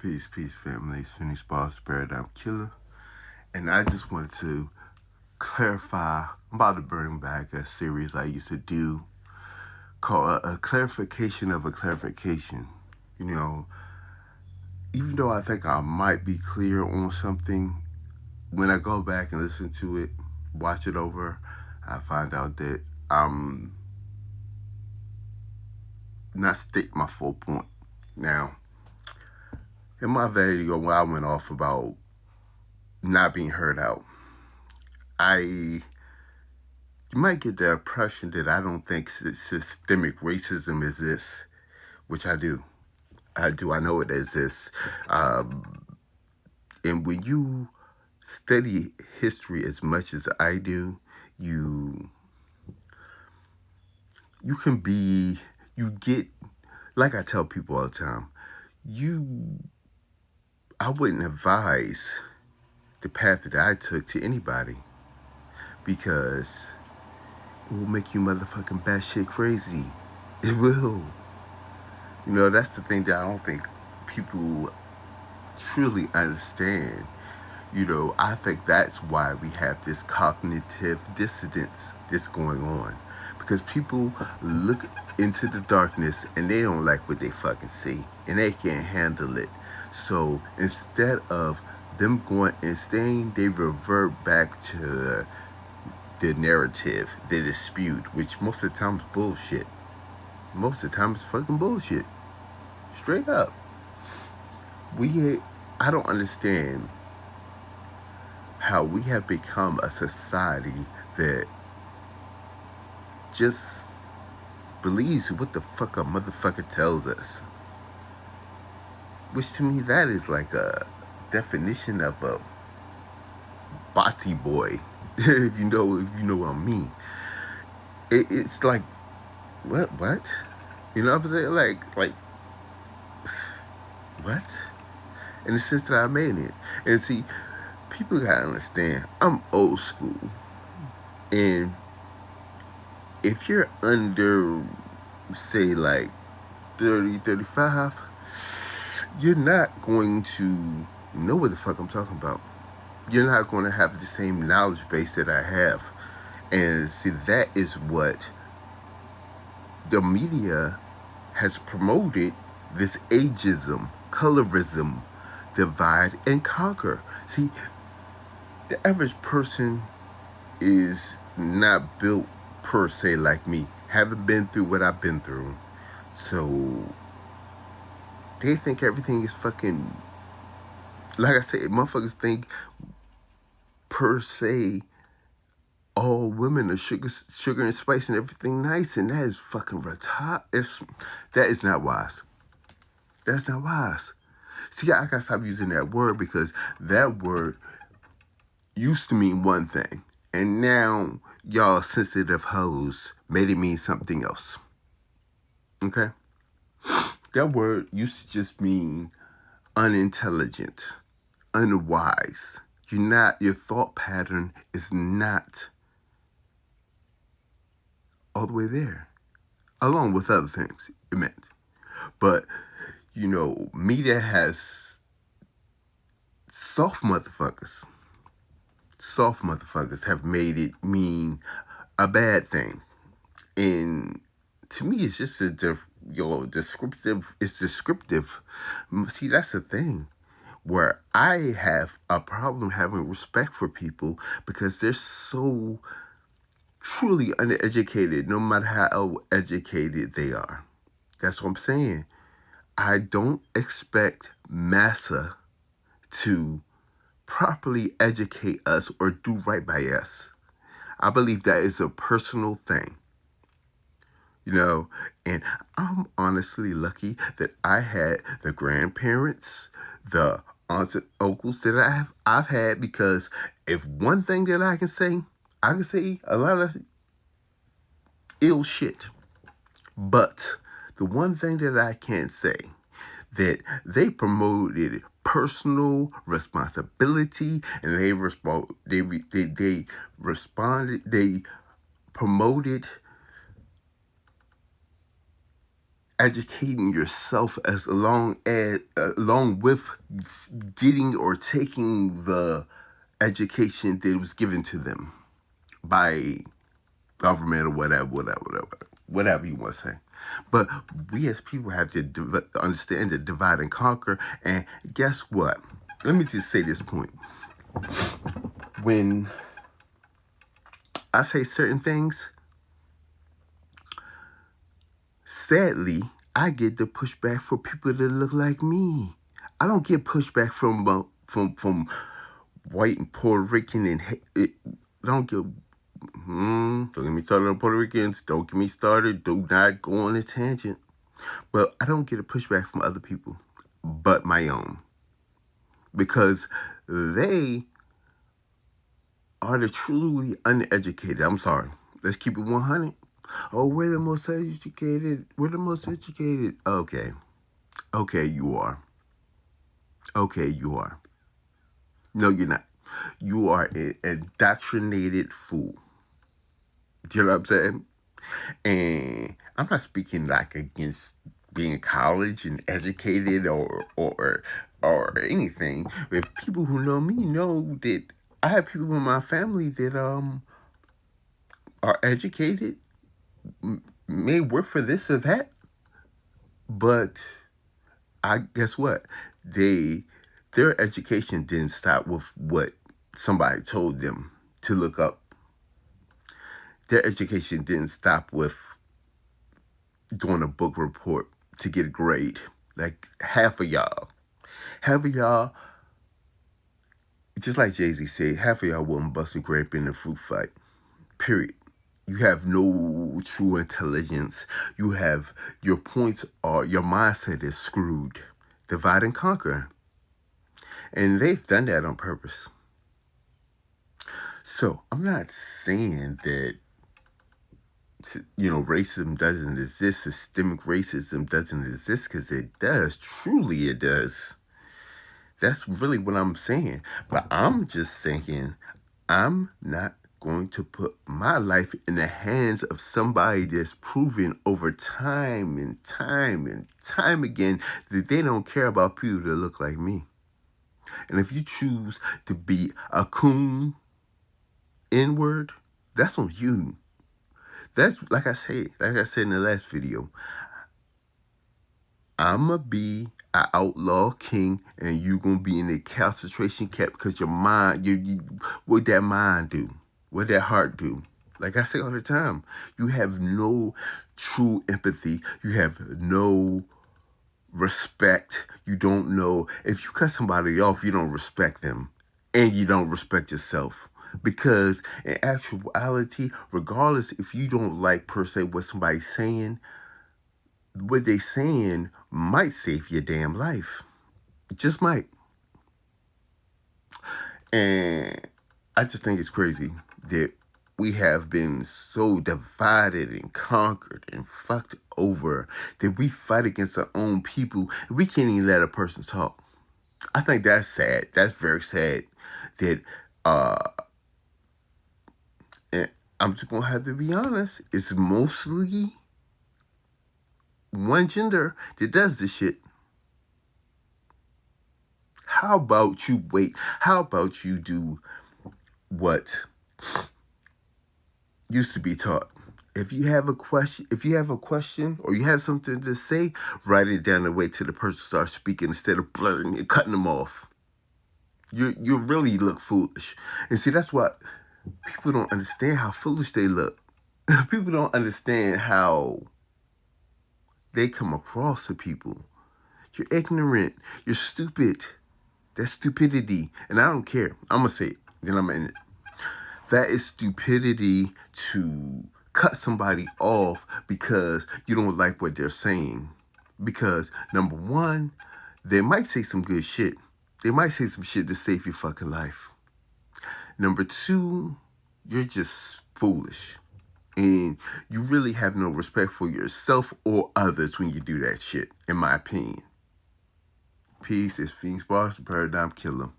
Peace, family. It's Phoenix Boss, Paradigm Killer. And I just wanted to clarify. I'm about to bring back a series I used to do called a clarification of a clarification. You know, even though I think I might be clear on something, when I go back and listen to it, watch it over, I find out that I'm not stating my full point. Now, in my video, when I went off about not being heard out, you might get the impression that I don't think systemic racism exists, which I do. I do. I know it exists. Um, and when you study history as much as I do, you you can be you get like I tell people all the time. You I wouldn't advise the path that I took to anybody because it will make you motherfucking batshit crazy. It will. You know, that's the thing that I don't think people truly understand. You know, I think that's why we have this cognitive dissonance that's going on. Because people look into the darkness and they don't like what they fucking see. And they can't handle it. So instead of them going insane, they revert back to the narrative, the dispute, which most of the time is bullshit. Most of the time it's fucking bullshit. Straight up. I don't understand how we have become a society that just believes what the fuck a motherfucker tells us. Which to me, that is like a definition of a body boy. if you know what I mean. It's like, what? You know what I'm saying? Like, what? In the sense that I made it. And see, people gotta understand, I'm old school. And if you're under, say, like 30, 35, you're not going to know what the fuck I'm talking about. You're not going to have the same knowledge base that I have. And see, that is what the media has promoted, this ageism, colorism, divide and conquer. See, the average person is not built per se like me. Haven't been through what I've been through. So they think everything is fucking, like I said, motherfuckers think per se all women are sugar and spice and everything nice, and that is fucking retarded. That is not wise. That's not wise. See, I gotta stop using that word because that word used to mean one thing, and now y'all sensitive hoes made it mean something else. Okay? That word used to just mean unintelligent, unwise. Your thought pattern is not all the way there, along with other things it meant. But, media has soft motherfuckers have made it mean a bad thing. And to me, it's just descriptive. It's descriptive. See, that's the thing where I have a problem having respect for people because they're so truly uneducated, no matter how educated they are. That's what I'm saying. I don't expect massa to properly educate us or do right by us. I believe that is a personal thing. And I'm honestly lucky that I had the grandparents, the aunts and uncles that I've had, because if one thing that I can say a lot of ill shit. But the one thing that I can say, that they promoted personal responsibility, and they promoted educating yourself along with getting or taking the education that was given to them by government or whatever you want to say. But we as people have to understand the divide and conquer. And guess what? Let me just say this point. When I say certain things, sadly, I get the pushback for people that look like me. I don't get pushback from white and Puerto Rican and don't get. Don't get me started on Puerto Ricans. Don't get me started. Do not go on a tangent. But I don't get a pushback from other people, but my own, because they are the truly uneducated. I'm sorry. Let's keep it 100. Oh, we're the most educated. We're the most educated. Okay. Okay, you are. Okay, you are. No, you're not. You are an indoctrinated fool. Do you know what I'm saying? And I'm not speaking like against being in college and educated or anything. If people who know me know that I have people in my family that are educated, may work for this or that, but I guess what? Their education didn't stop with what somebody told them to look up. Their education didn't stop with doing a book report to get a grade. Like half of y'all, just like Jay-Z said, half of y'all wouldn't bust a grape in a fruit fight. Period. You have no true intelligence. You have your points are your mindset is screwed. Divide and conquer. And they've done that on purpose. So I'm not saying that racism doesn't exist, systemic racism doesn't exist, because it does. Truly it does. That's really what I'm saying. But I'm just saying I'm not going to put my life in the hands of somebody that's proven over time and time and time again that they don't care about people that look like me. And if you choose to be a coon inward, that's on you. That's like I said in the last video. I'ma be an outlaw king, and you gonna be in a concentration camp because your mind, what that mind do, what that heart do. Like I say all the time, you have no true empathy. You have no respect. You don't know if you cut somebody off, you don't respect them, and you don't respect yourself. Because in actuality, regardless if you don't like per se what somebody's saying, what they saying might save your damn life. It just might. And I just think it's crazy that we have been so divided and conquered and fucked over that we fight against our own people and we can't even let a person talk. I think that's sad. That's very sad that and I'm just gonna have to be honest, it's mostly one gender that does this shit. How about you wait? How about you do what used to be taught? If you have a question or you have something to say, write it down and wait till the person starts speaking instead of blurting and cutting them off. You really look foolish. And see, that's what people don't understand, how foolish they look. People don't understand how they come across to people. You're ignorant. You're stupid. That's stupidity. And I don't care. I'm going to say it. Then I'm in it. That is stupidity to cut somebody off because you don't like what they're saying. Because, number one, they might say some good shit. They might say some shit to save your fucking life. Number two, you're just foolish. And you really have no respect for yourself or others when you do that shit, in my opinion. Peace. It's Phoenix Boss, the Paradigm Killer.